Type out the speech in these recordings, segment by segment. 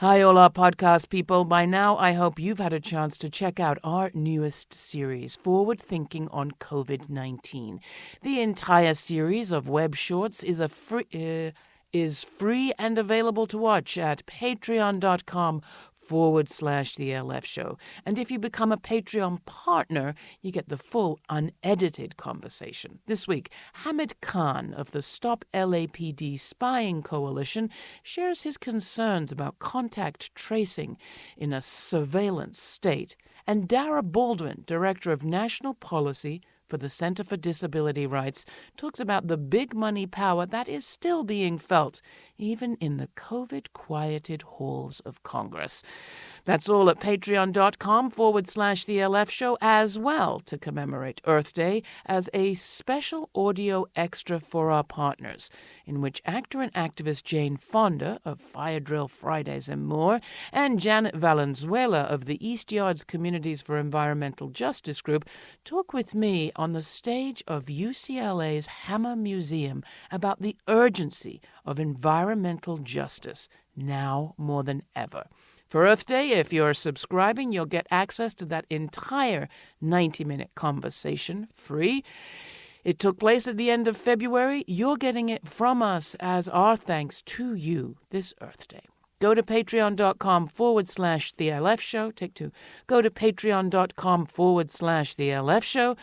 Hi, all our podcast people. By now, I hope you've had a chance to check out our newest series, Forward Thinking on COVID-19. The entire series of web shorts is free and available to watch at patreon.com/The LF Show. And if you become a Patreon partner, you get the full unedited conversation. This week, Hamid Khan of the Stop LAPD Spying Coalition shares his concerns about contact tracing in a surveillance state. And Dara Baldwin, Director of National Policy for the Center for Disability Rights, talks about the big money power that is still being felt, even in the COVID-quieted halls of Congress. That's all at patreon.com/The LF Show, as well to commemorate Earth Day as a special audio extra for our partners, in which actor and activist Jane Fonda of Fire Drill Fridays and More, and Janet Valenzuela of the East Yards Communities for Environmental Justice Group talk with me on the stage of UCLA's Hammer Museum about the urgency of environmental justice now more than ever. For Earth Day, if you're subscribing, you'll get access to that entire 90-minute conversation free. It took place at the end of February. You're getting it from us as our thanks to you this Earth Day. Go to patreon.com/The LF Show. Take two. Go to patreon.com/The LF Show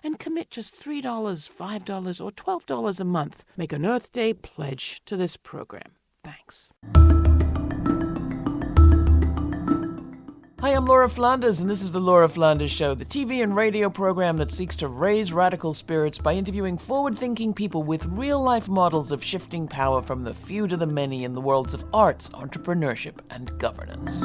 and commit just $3, $5, or $12 a month. Make an Earth Day pledge to this program. Thanks. Hi, I'm Laura Flanders, and this is the Laura Flanders Show, the TV and radio program that seeks to raise radical spirits by interviewing forward-thinking people with real-life models of shifting power from the few to the many in the worlds of arts, entrepreneurship, and governance.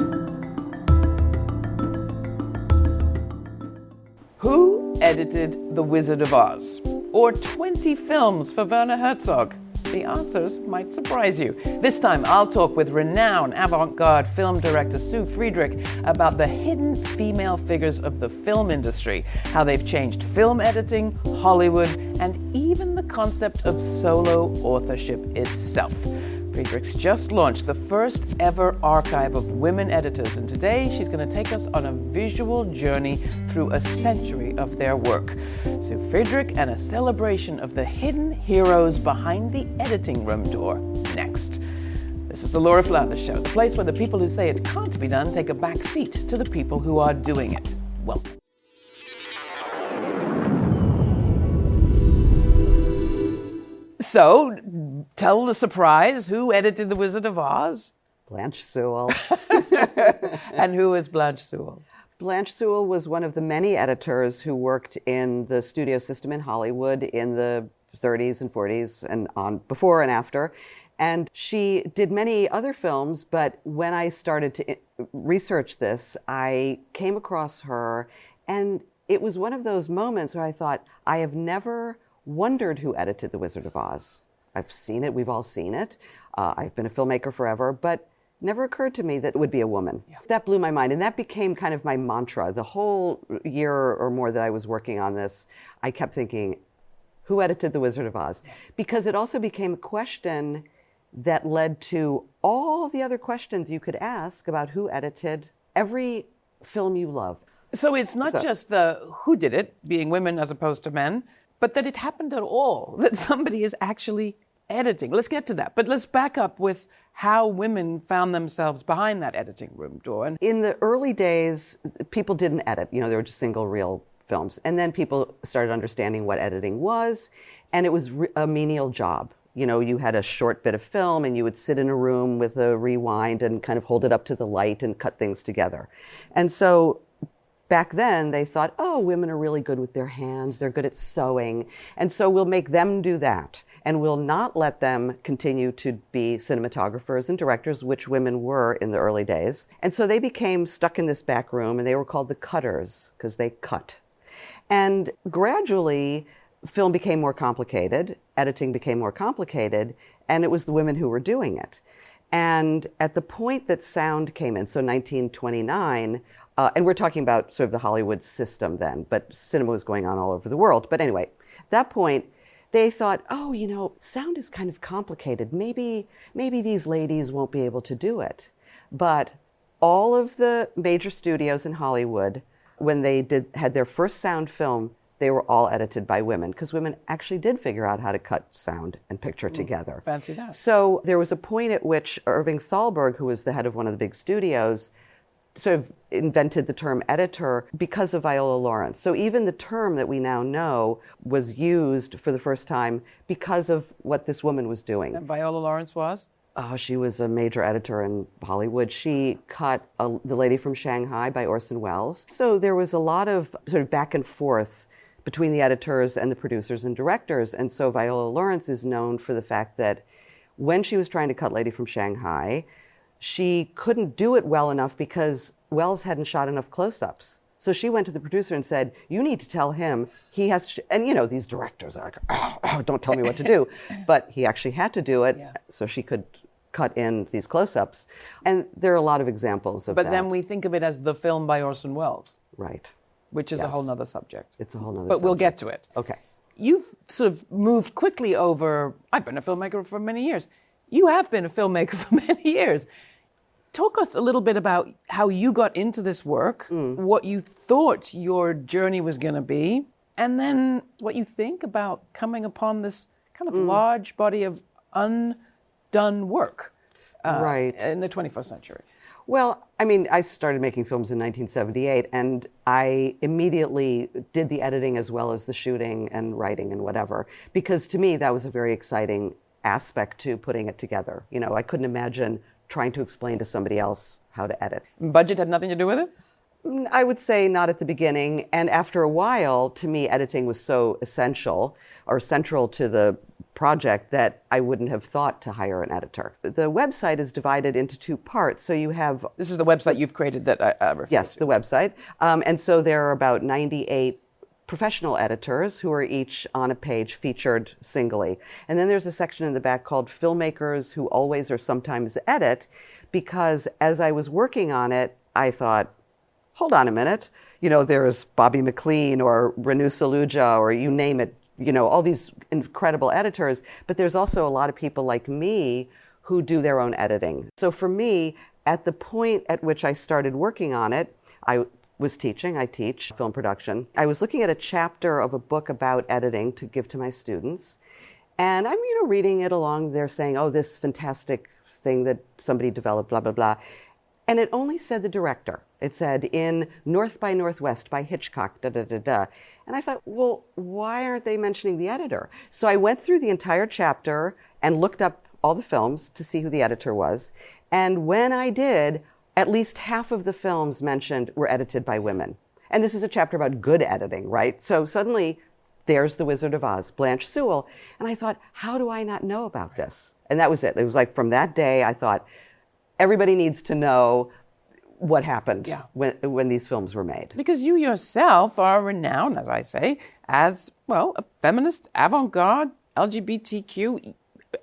Who edited The Wizard of Oz? Or 20 films for Werner Herzog? The answers might surprise you. This time, I'll talk with renowned avant-garde film director Su Friedrich about the hidden female figures of the film industry, how they've changed film editing, Hollywood, and even the concept of solo authorship itself. Friedrich's just launched the first ever archive of women editors, and today she's going to take us on a visual journey through a century of their work. Su Friedrich and a celebration of the hidden heroes behind the editing room door. Next. This is the Laura Flanders Show, the place where the people who say it can't be done take a back seat to the people who are doing it. Welcome. So, tell the surprise, who edited The Wizard of Oz? Blanche Sewell. And who is Blanche Sewell? Blanche Sewell was one of the many editors who worked in the studio system in Hollywood in the 30s and 40s and on before and after. And she did many other films, but when I started to research this, I came across her, and it was one of those moments where I thought, I have never wondered who edited The Wizard of Oz. I've seen it, we've all seen it. I've been a filmmaker forever, but never occurred to me that it would be a woman. Yeah. That blew my mind, and that became kind of my mantra. The whole year or more that I was working on this, I kept thinking, who edited The Wizard of Oz? Because it also became a question that led to all the other questions you could ask about who edited every film you love. So it's not just the who did it, being women as opposed to men, but that it happened at all, that somebody is actually editing. Let's get to that. But let's back up with how women found themselves behind that editing room door. In the early days, people didn't edit. You know, they were just single reel films. And then people started understanding what editing was, and it was a menial job. You know, you had a short bit of film and you would sit in a room with a rewind and kind of hold it up to the light and cut things together. And so back then they thought, oh, women are really good with their hands, they're good at sewing, and so we'll make them do that. And we'll not let them continue to be cinematographers and directors, which women were in the early days. And so they became stuck in this back room, and they were called the cutters because they cut. And gradually, film became more complicated, editing became more complicated, and it was the women who were doing it. And at the point that sound came in, so 1929, and we're talking about sort of the Hollywood system then, but cinema was going on all over the world. But anyway, at that point, they thought, oh, you know, sound is kind of complicated. Maybe these ladies won't be able to do it. But all of the major studios in Hollywood, when they had their first sound film, they were all edited by women, because women actually did figure out how to cut sound and picture together. Fancy that. So there was a point at which Irving Thalberg, who was the head of one of the big studios, sort of invented the term editor because of Viola Lawrence. So even the term that we now know was used for the first time because of what this woman was doing. And Viola Lawrence was? Oh, she was a major editor in Hollywood. She cut The Lady from Shanghai by Orson Welles. So there was a lot of sort of back and forth between the editors and the producers and directors. And so Viola Lawrence is known for the fact that when she was trying to cut Lady from Shanghai, she couldn't do it well enough because Welles hadn't shot enough close-ups. So she went to the producer and said, you need to tell him he has to, and these directors are like, oh, don't tell me what to do. But he actually had to do it so she could cut in these close-ups. And there are a lot of examples of that. But then we think of it as the film by Orson Welles. Right. Which is a whole nother subject. It's a whole nother subject. subject. But we'll get to it. Okay. You've sort of moved quickly over, I've been a filmmaker for many years. You have been a filmmaker for many years. Talk us a little bit about how you got into this work, what you thought your journey was going to be, and then what you think about coming upon this kind of large body of undone work in the 21st century. Well, I mean, I started making films in 1978, and I immediately did the editing as well as the shooting and writing and whatever, because to me that was a very exciting aspect to putting it together. I couldn't imagine trying to explain to somebody else how to edit. Budget had nothing to do with it? I would say not at the beginning, and after a while, to me, editing was so essential or central to the project that I wouldn't have thought to hire an editor. The website is divided into two parts. So you have... This is the website you've created that I refer to. Yes, the website. And so there are about 98 professional editors who are each on a page featured singly. And then there's a section in the back called Filmmakers Who Always or Sometimes Edit, because as I was working on it, I thought, hold on a minute, there's Bobby McLean or Renu Saluja or you name it, all these incredible editors, but there's also a lot of people like me who do their own editing. So for me, at the point at which I started working on it, I teach film production. I was looking at a chapter of a book about editing to give to my students, and I'm, reading it along, they're saying, oh, this fantastic thing that somebody developed, blah, blah, blah. And it only said the director. It said in North by Northwest by Hitchcock, da, da, da, da. And I thought, well, why aren't they mentioning the editor? So I went through the entire chapter and looked up all the films to see who the editor was. And when I did, at least half of the films mentioned were edited by women. And this is a chapter about good editing, right? So suddenly, there's The Wizard of Oz, Blanche Sewell. And I thought, how do I not know about this? And that was it. It was like from that day, I thought, everybody needs to know what happened when these films were made. Because you yourself are renowned, as I say, as, well, a feminist, avant-garde, LGBTQ,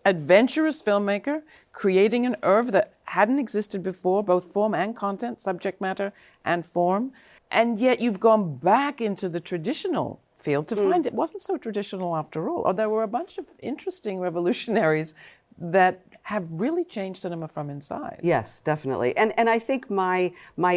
adventurous filmmaker, creating an oeuvre that hadn't existed before, both form and content, subject matter and form. And yet you've gone back into the traditional field to find it wasn't so traditional after all. Or there were a bunch of interesting revolutionaries that have really changed cinema from inside. Yes, definitely. And I think my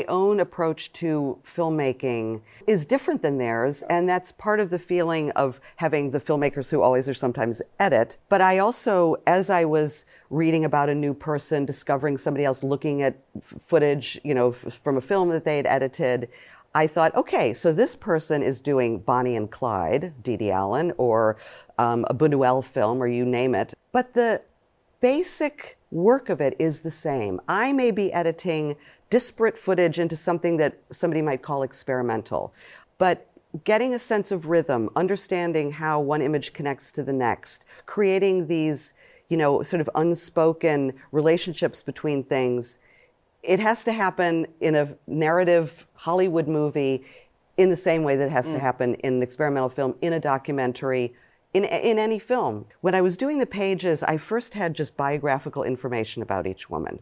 own approach to filmmaking is different than theirs, and that's part of the feeling of having the filmmakers who always or sometimes edit. But I also, as I was reading about a new person, discovering somebody else looking at footage, from a film that they had edited, I thought, okay, so this person is doing Bonnie and Clyde, Dede Allen, or a Buñuel film, or you name it. But the basic work of it is the same. I may be editing disparate footage into something that somebody might call experimental, but getting a sense of rhythm, understanding how one image connects to the next, creating these, sort of unspoken relationships between things, it has to happen in a narrative Hollywood movie in the same way that it has to happen in an experimental film, in a documentary, in any film. When I was doing the pages, I first had just biographical information about each woman.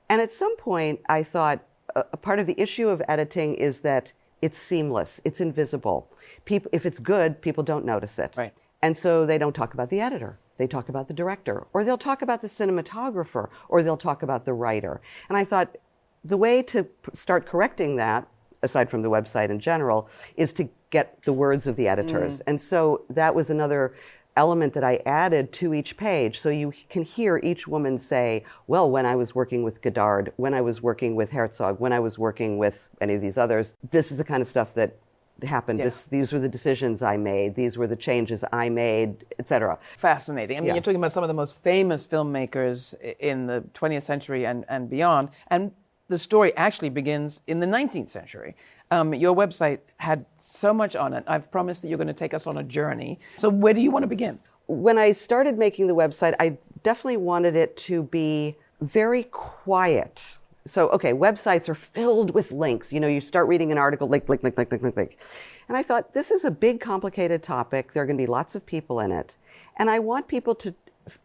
And at some point, I thought a part of the issue of editing is that it's seamless, it's invisible. If it's good, people don't notice it. Right. And so they don't talk about the editor. they talk about the director, or they'll talk about the cinematographer, or they'll talk about the writer. And I thought the way to start correcting that, aside from the website in general, is to get the words of the editors. And so that was another element that I added to each page. So you can hear each woman say, well, when I was working with Godard, when I was working with Herzog, when I was working with any of these others, this is the kind of stuff that happened. Yeah. These were the decisions I made. These were the changes I made, etc. Fascinating. I mean, you're talking about some of the most famous filmmakers in the 20th century and beyond. And the story actually begins in the 19th century. Your website had so much on it. I've promised that you're going to take us on a journey. So where do you want to begin? When I started making the website, I definitely wanted it to be very quiet. So, okay, websites are filled with links. You know, you start reading an article, link. And I thought, this is a big, complicated topic. There are going to be lots of people in it. And I want people to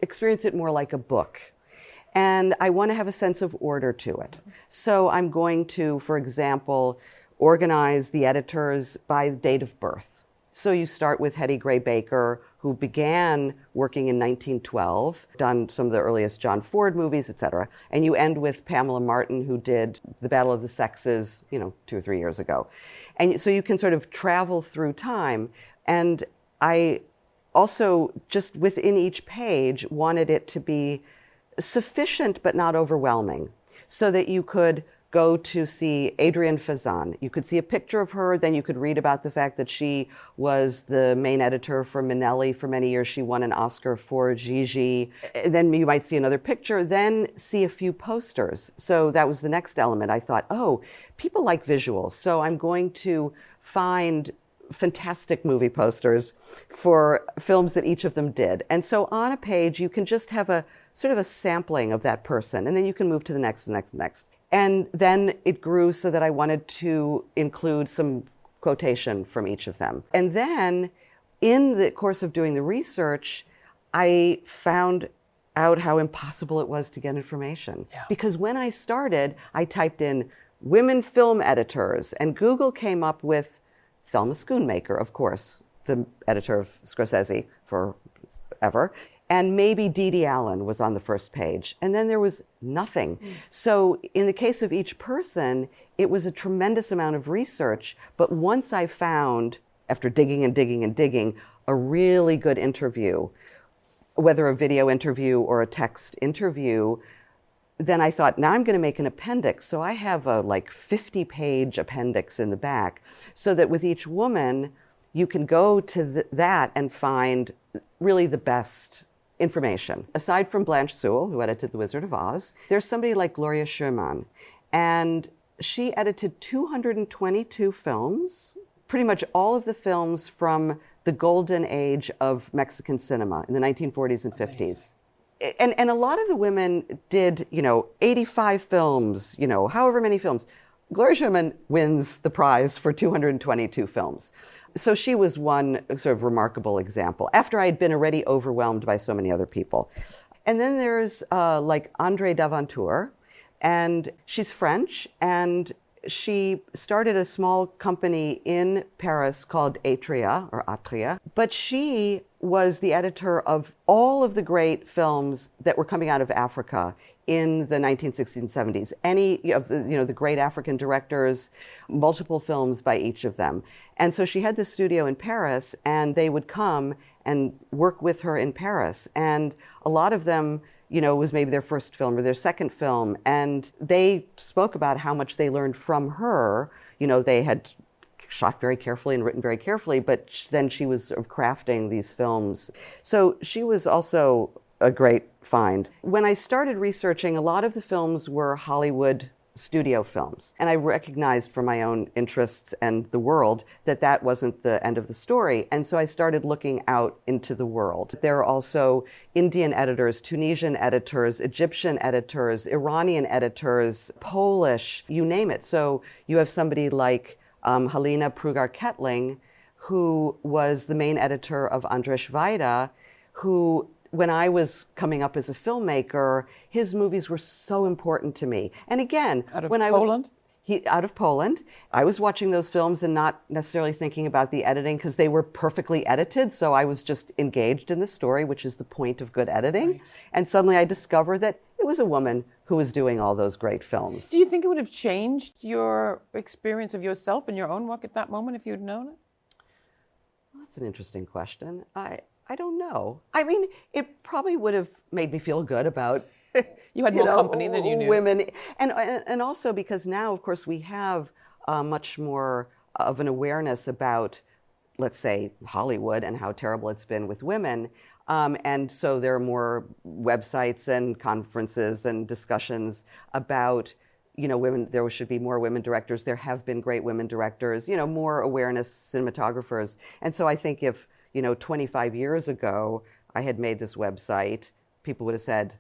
experience it more like a book. And I want to have a sense of order to it. So I'm going to, for example, organize the editors by date of birth. So you start with Hetty Gray Baker, who began working in 1912, done some of the earliest John Ford movies, etc. And you end with Pamela Martin, who did The Battle of the Sexes, 2 or 3 years ago. And so you can sort of travel through time. And I also, just within each page, wanted it to be sufficient but not overwhelming, so that you could go to see Adrienne Fazan. You could see a picture of her, then you could read about the fact that she was the main editor for Minnelli for many years. She won an Oscar for Gigi. And then you might see another picture, then see a few posters. So that was the next element. I thought, oh, people like visuals, so I'm going to find fantastic movie posters for films that each of them did. And so on a page, you can just have a sort of a sampling of that person, and then you can move to the next. And then it grew so that I wanted to include some quotation from each of them. And then in the course of doing the research, I found out how impossible it was to get information. Yeah. Because when I started, I typed in women film editors, and Google came up with Thelma Schoonmaker, of course, the editor of Scorsese forever. And maybe Dee Dee Allen was on the first page. And then there was nothing. So in the case of each person, it was a tremendous amount of research. But once I found, after digging, a really good interview, whether a video interview or a text interview, then I thought, now I'm going to make an appendix. So I have a 50-page appendix in the back, so that with each woman, you can go to that and find really the best information. Aside from Blanche Sewell, who edited The Wizard of Oz, there's somebody like Gloria Schoemann, and she edited 222 films, pretty much all of the films from the golden age of Mexican cinema in the 1940s and 50s. And a lot of the women did, 85 films, however many films. Gloria Schoemann wins the prize for 222 films. So she was one sort of remarkable example, after I had been already overwhelmed by so many other people. And then there's like André Daventure, and she's French, and she started a small company in Paris called Atria, but she was the editor of all of the great films that were coming out of Africa in the 1960s and 70s. Any of the great African directors, multiple films by each of them. And so she had this studio in Paris, and they would come and work with her in Paris. And a lot of them, was maybe their first film or their second film. And they spoke about how much they learned from her. They had shot very carefully and written very carefully, but then she was sort of crafting these films. So she was also a great find. When I started researching, a lot of the films were Hollywood studio films. And I recognized from my own interests and the world that that wasn't the end of the story. And so I started looking out into the world. There are also Indian editors, Tunisian editors, Egyptian editors, Iranian editors, Polish, you name it. So you have somebody like Halina Prugar-Kettling, who was the main editor of Andrzej Wajda, who, when I was coming up as a filmmaker, his movies were so important to me. And again, out of when Poland? Out of Poland. I was watching those films and not necessarily thinking about the editing because they were perfectly edited. So I was just engaged in the story, which is the point of good editing. Right. And suddenly I discovered that it was a woman who was doing all those great films. Do you think it would have changed your experience of yourself and your own work at that moment if you'd known it? Well, that's an interesting question. I don't know. I mean, it probably would have made me feel good about you had more company than you knew. Women, and also because now, of course, we have much more of an awareness about, let's say, Hollywood and how terrible it's been with women. And so there are more websites and conferences and discussions about, women. There should be more women directors. There have been great women directors. More awareness, cinematographers. And so I think if 25 years ago I had made this website, people would have said,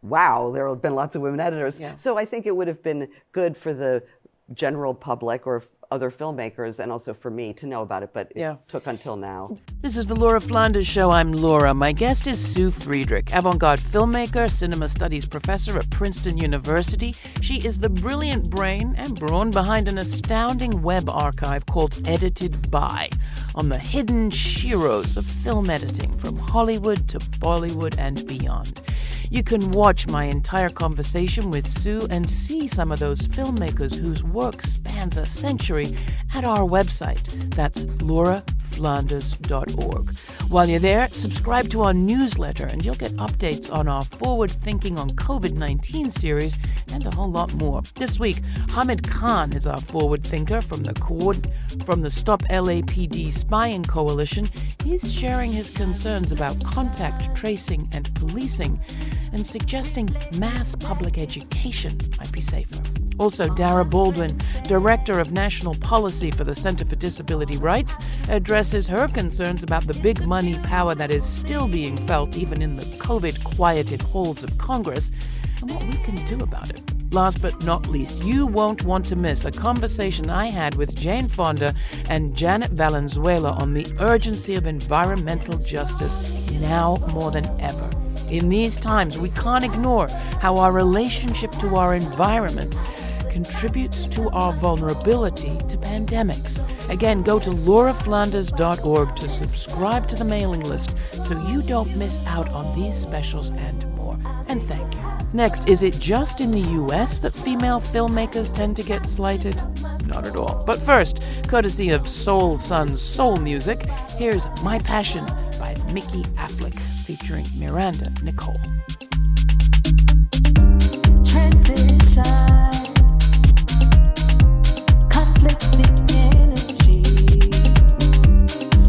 wow, there have been lots of women editors. Yeah. So I think it would have been good for the general public or other filmmakers and also for me to know about it, but it took until now. This is the Laura Flanders Show. I'm Laura. My guest is Su Friedrich, avant-garde filmmaker, cinema studies professor at Princeton University. She is the brilliant brain and brawn behind an astounding web archive called Edited By, on the hidden Sheroes of film editing from Hollywood to Bollywood and beyond. You can watch my entire conversation with Su and see some of those filmmakers whose work spans a century at our website. That's lauraflanders.org. While you're there, subscribe to our newsletter and you'll get updates on our Forward Thinking on COVID-19 series and a whole lot more. This week, Hamid Khan is our forward thinker from the Stop LAPD Spying Coalition. He's sharing his concerns about contact tracing and policing and suggesting mass public education might be safer. Also, Dara Baldwin, Director of National Policy for the Center for Disability Rights, addresses her concerns about the big money power that is still being felt even in the COVID-quieted halls of Congress and what we can do about it. Last but not least, you won't want to miss a conversation I had with Jane Fonda and Janet Valenzuela on the urgency of environmental justice now more than ever. In these times, we can't ignore how our relationship to our environment contributes to our vulnerability to pandemics. Again, go to lauraflanders.org to subscribe to the mailing list so you don't miss out on these specials and more. And thank you. Next, is it just in the U.S. that female filmmakers tend to get slighted? Not at all. But first, courtesy of Soul Sun's soul music, here's My Passion by Mikki Afflick featuring Miranda Nicole. Transition. Conflicting energy.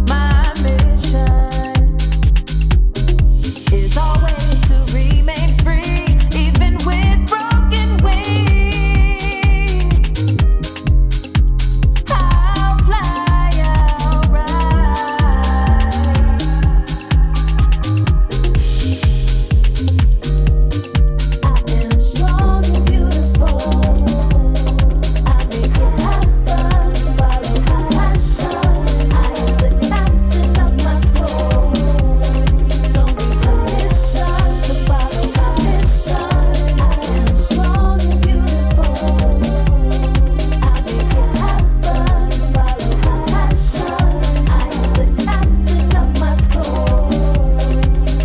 My mission is always to remain free, even with broken wings. I'll fly, I'll ride. I am strong and beautiful. I make it happen, follow my passion. I am the captain of my soul. Don't need permission to follow my mission. I am strong and beautiful. I make it happen, follow my passion. I am the captain of my soul.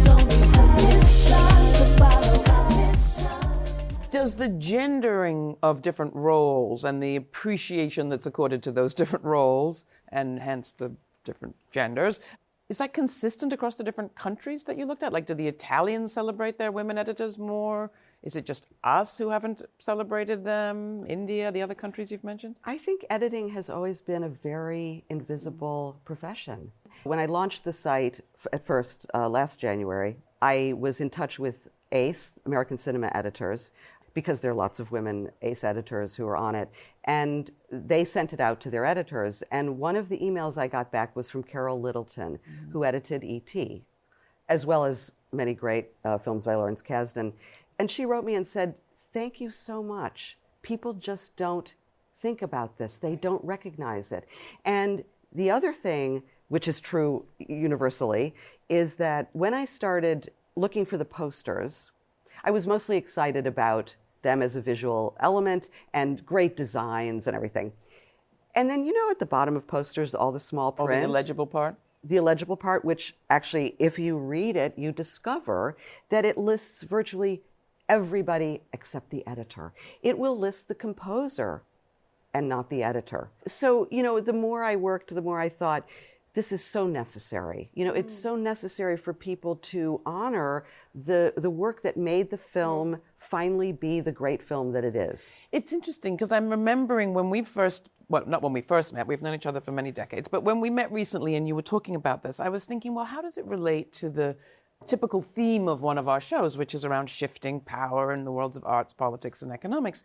Don't need permission to follow my mission. Does the gendering of different roles and the appreciation that's accorded to those different roles, and hence the different genders, is that consistent across the different countries that you looked at? Like, do the Italians celebrate their women editors more? Is it just us who haven't celebrated them? India, the other countries you've mentioned? I think editing has always been a very invisible profession. When I launched the site at first last January, I was in touch with ACE, American Cinema Editors, because there are lots of women ACE editors who are on it, and they sent it out to their editors. And one of the emails I got back was from Carol Littleton, who edited E.T., as well as many great films by Lawrence Kasdan. And she wrote me and said, "Thank you so much. People just don't think about this. They don't recognize it." And the other thing, which is true universally, is that when I started looking for the posters, I was mostly excited about them as a visual element and great designs and everything. And then, at the bottom of posters, all the small print. Oh, the illegible part? The illegible part, which actually, if you read it, you discover that it lists virtually everybody except the editor. It will list the composer and not the editor. So, the more I worked, the more I thought, this is so necessary. It's so necessary for people to honor the work that made the film finally be the great film that it is. It's interesting because I'm remembering when we first, well, not when we first met, we've known each other for many decades, but when we met recently and you were talking about this, I was thinking, well, how does it relate to the typical theme of one of our shows, which is around shifting power in the worlds of arts, politics, and economics?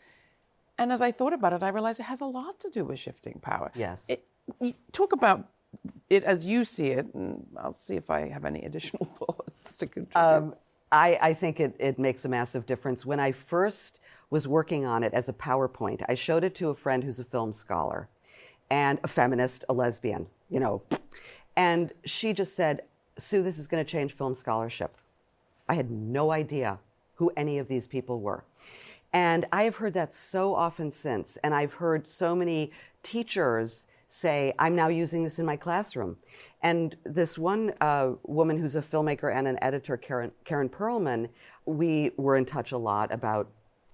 And as I thought about it, I realized it has a lot to do with shifting power. Yes. You talk about it as you see it, and I'll see if I have any additional thoughts to contribute. I think it makes a massive difference. When I first was working on it as a PowerPoint, I showed it to a friend who's a film scholar and a feminist, a lesbian, and she just said, Sue, this is going to change film scholarship. I had no idea who any of these people were. And I have heard that so often since, and I've heard so many teachers say, I'm now using this in my classroom. And this one woman who's a filmmaker and an editor, Karen Perlman, we were in touch a lot about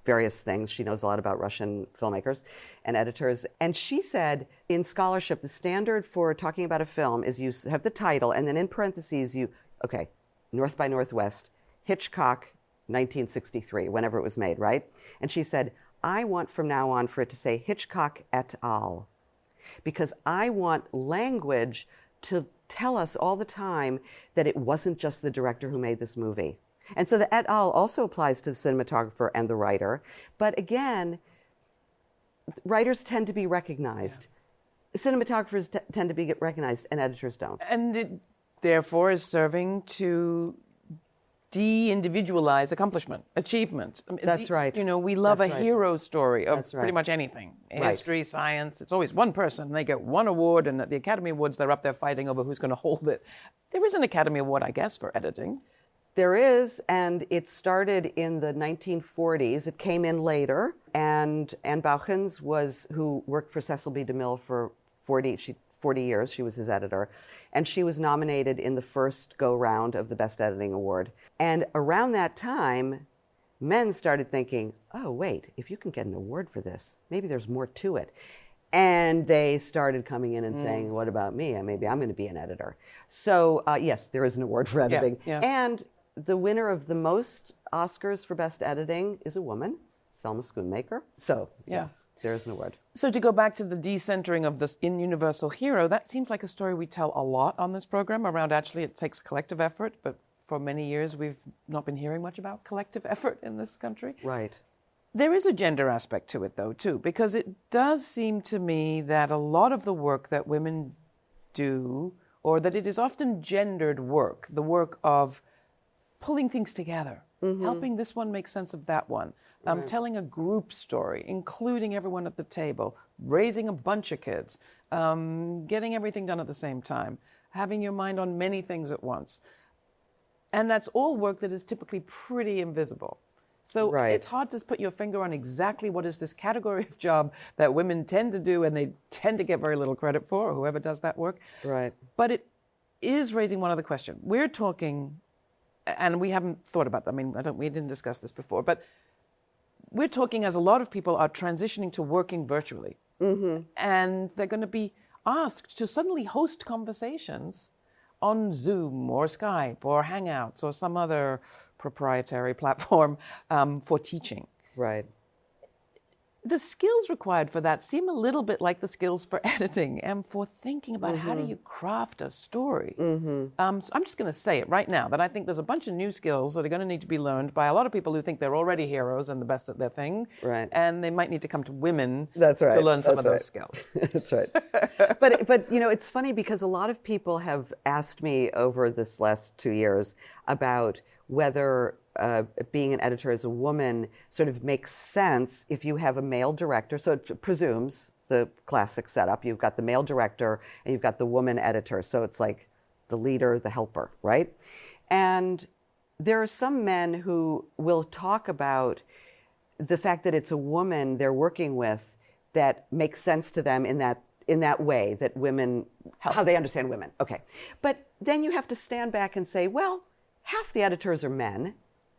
various things. She knows a lot about Russian filmmakers and editors. And she said, in scholarship, the standard for talking about a film is you have the title, and then in parentheses, North by Northwest, Hitchcock, 1963, whenever it was made, right? And she said, I want from now on for it to say Hitchcock et al., because I want language to tell us all the time that it wasn't just the director who made this movie. And so the et al. Also applies to the cinematographer and the writer. But again, writers tend to be recognized. Yeah. Cinematographers tend to be recognized, and editors don't. And it therefore is serving to de-individualize accomplishment, achievement. That's right. We love That's a right. hero story of That's right. pretty much anything. Right. History, science, it's always one person. They get one award, and at the Academy Awards, they're up there fighting over who's going to hold it. There is an Academy Award, I guess, for editing. There is, and it started in the 1940s. It came in later, and Anne Bauchens who worked for Cecil B. DeMille for 40 years. She was his editor, and she was nominated in the first go-round of the Best Editing Award. And around that time, men started thinking, oh, wait, if you can get an award for this, maybe there's more to it. And they started coming in and saying, what about me? Maybe I'm going to be an editor. So, yes, there is an award for editing. Yeah. And the winner of the most Oscars for Best Editing is a woman, Thelma Schoonmaker. So, Yeah. there is an award. So to go back to the decentering of this in Universal Hero, that seems like a story we tell a lot on this program around actually it takes collective effort, but for many years we've not been hearing much about collective effort in this country. Right. There is a gender aspect to it, though, too, because it does seem to me that a lot of the work that women do, or that it is often gendered work, the work of pulling things together, helping this one make sense of that one, telling a group story, including everyone at the table, raising a bunch of kids, getting everything done at the same time, having your mind on many things at once. And that's all work that is typically pretty invisible. So Right. it's hard to put your finger on exactly what is this category of job that women tend to do and they tend to get very little credit for, or whoever does that work. Right. But it is raising one other question. We're talking, and we haven't thought about that. I mean, we didn't discuss this before, but we're talking as a lot of people are transitioning to working virtually. And they're going to be asked to suddenly host conversations on Zoom or Skype or Hangouts or some other proprietary platform for teaching. Right. The skills required for that seem a little bit like the skills for editing and for thinking about how do you craft a story. So I'm just going to say it right now that I think there's a bunch of new skills that are going to need to be learned by a lot of people who think they're already heroes and the best at their thing. Right. And they might need to come to women That's right. to learn some That's of right. those skills. That's right. But it's funny because a lot of people have asked me over this last 2 years about whether being an editor as a woman sort of makes sense if you have a male director. So it presumes the classic setup. You've got the male director and you've got the woman editor. So it's like the leader, the helper, right? And there are some men who will talk about the fact that it's a woman they're working with that makes sense to them in that way that women, how they understand women. Okay. But then you have to stand back and say, well, half the editors are men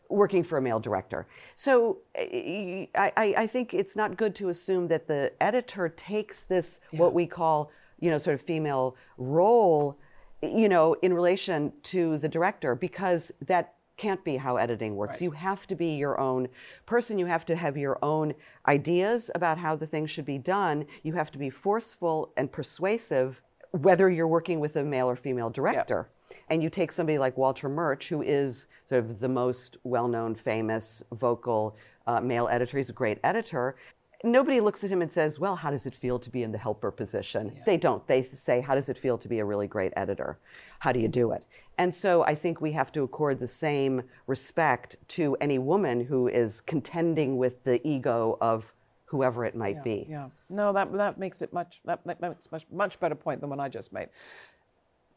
working for a male director. So I think it's not good to assume that the editor takes this, what we call, sort of female role, in relation to the director, because that can't be how editing works. Right. You have to be your own person. You have to have your own ideas about how the thing should be done. You have to be forceful and persuasive, whether you're working with a male or female director. Yep. And you take somebody like Walter Murch, who is sort of the most well-known, famous, vocal male editor. He's a great editor. Nobody looks at him and says, well, how does it feel to be in the helper position? Yeah. They don't. They say, how does it feel to be a really great editor? How do you do it? And so I think we have to accord the same respect to any woman who is contending with the ego of whoever it might be. Yeah. No, that makes it much better point than what I just made.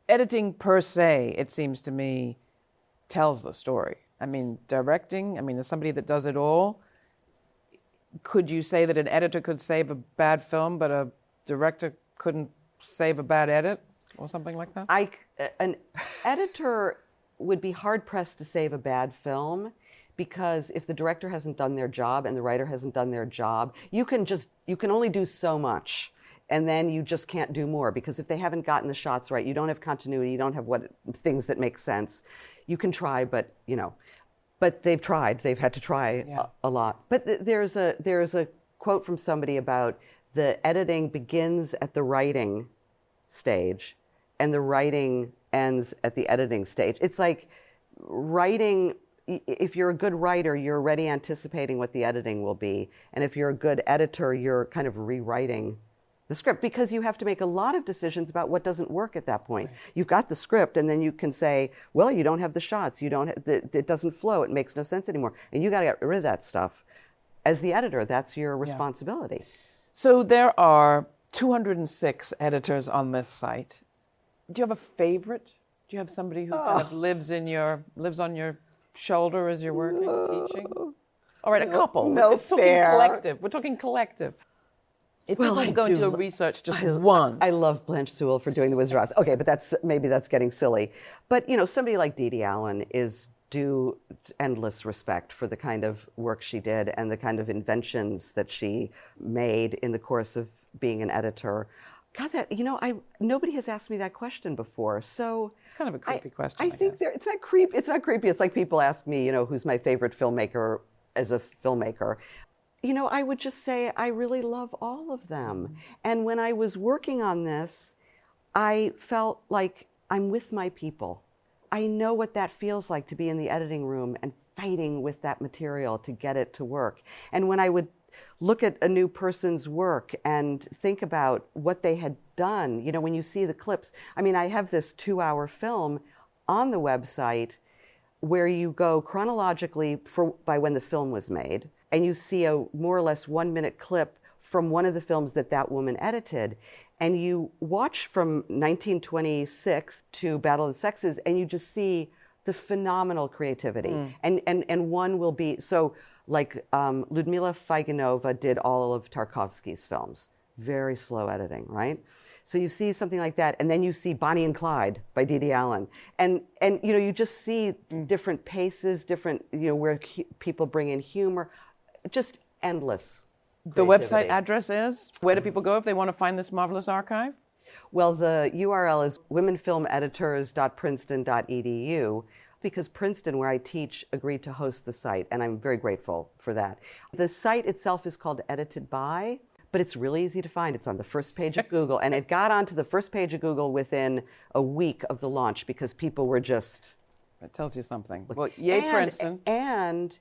Editing per se, it seems to me, tells the story. I mean, directing, as somebody that does it all, could you say that an editor could save a bad film, but a director couldn't save a bad edit, or something like that? An editor would be hard-pressed to save a bad film, because if the director hasn't done their job and the writer hasn't done their job, you can only do so much, and then you just can't do more, because if they haven't gotten the shots right, you don't have continuity, you don't have things that make sense. You can try, but But they've tried. They've had to try a lot. But there's a quote from somebody about the editing begins at the writing stage, and the writing ends at the editing stage. It's like writing. If you're a good writer, you're already anticipating what the editing will be, and if you're a good editor, you're kind of rewriting the script, because you have to make a lot of decisions about what doesn't work at that point. Right. You've got the script, and then you can say, well, you don't have the shots, it doesn't flow, it makes no sense anymore, and you got to get rid of that stuff. As the editor, that's your responsibility. So there are 206 editors on this site. Do you have a favorite? Do you have somebody who kind of lives on your shoulder as you're working, teaching? All right, a couple. No, fair. We're talking collective. If well, people go into a research, just one. I love Blanche Sewell for doing The Wizard of Oz. Okay, but maybe that's getting silly. But somebody like Dede Allen is due endless respect for the kind of work she did and the kind of inventions that she made in the course of being an editor. God, nobody has asked me that question before. So it's kind of a creepy question. I think it's not creepy. It's not creepy. It's like people ask me, who's my favorite filmmaker as a filmmaker. I would just say I really love all of them. And when I was working on this, I felt like I'm with my people. I know what that feels like to be in the editing room and fighting with that material to get it to work. And when I would look at a new person's work and think about what they had done, when you see the clips, I have this 2-hour film on the website where you go chronologically by when the film was made, and you see a more or less 1-minute clip from one of the films that woman edited, and you watch from 1926 to Battle of the Sexes, and you just see the phenomenal creativity. And one will be, so like Ludmila Faiganova did all of Tarkovsky's films. Very slow editing, right? So you see something like that, and then you see Bonnie and Clyde by Dede Allen, and you just see different paces, different where people bring in humor, just endless. The website address is, where do people go if they want to find this marvelous archive? Well, the URL is womenfilmeditors.princeton.edu, because Princeton, where I teach, agreed to host the site, and I'm very grateful for that. The site itself is called Edited By, but it's really easy to find. It's on the first page of Google, and it got onto the first page of Google within a week of the launch because people were just... That tells you something. Well, yay, Princeton. And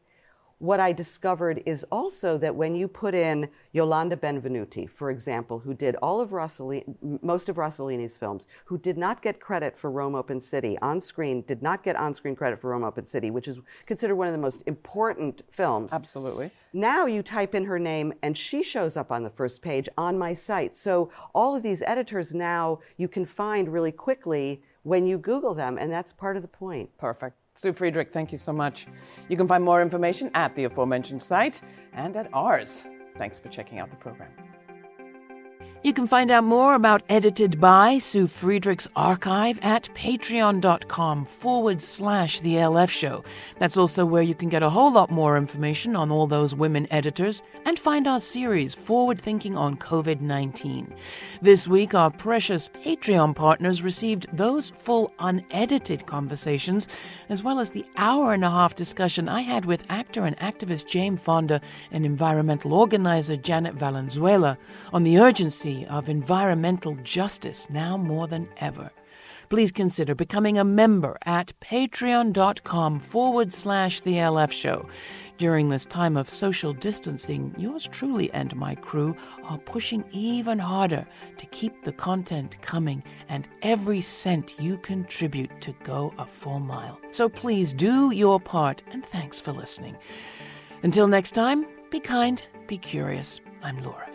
what I discovered is also that when you put in Yolanda Benvenuti, for example, who did most of Rossellini's films, who did not get credit for Rome Open City on screen, did not get on-screen credit for Rome Open City, which is considered one of the most important films. Absolutely. Now you type in her name and she shows up on the first page on my site. So all of these editors now you can find really quickly when you Google them, and that's part of the point. Perfect. Su Friedrich, thank you so much. You can find more information at the aforementioned site and at ours. Thanks for checking out the program. You can find out more about Edited by Su Friedrich's archive at patreon.com/The LF Show. That's also where you can get a whole lot more information on all those women editors and find our series, Forward Thinking on COVID-19. This week, our precious Patreon partners received those full unedited conversations, as well as the hour-and-a-half discussion I had with actor and activist Jane Fonda and environmental organizer Janet Valenzuela on the urgency of environmental justice now more than ever. Please consider becoming a member at patreon.com/The LF Show. During this time of social distancing, yours truly and my crew are pushing even harder to keep the content coming and every cent you contribute to go a full mile. So please do your part, and thanks for listening. Until next time, be kind, be curious. I'm Laura.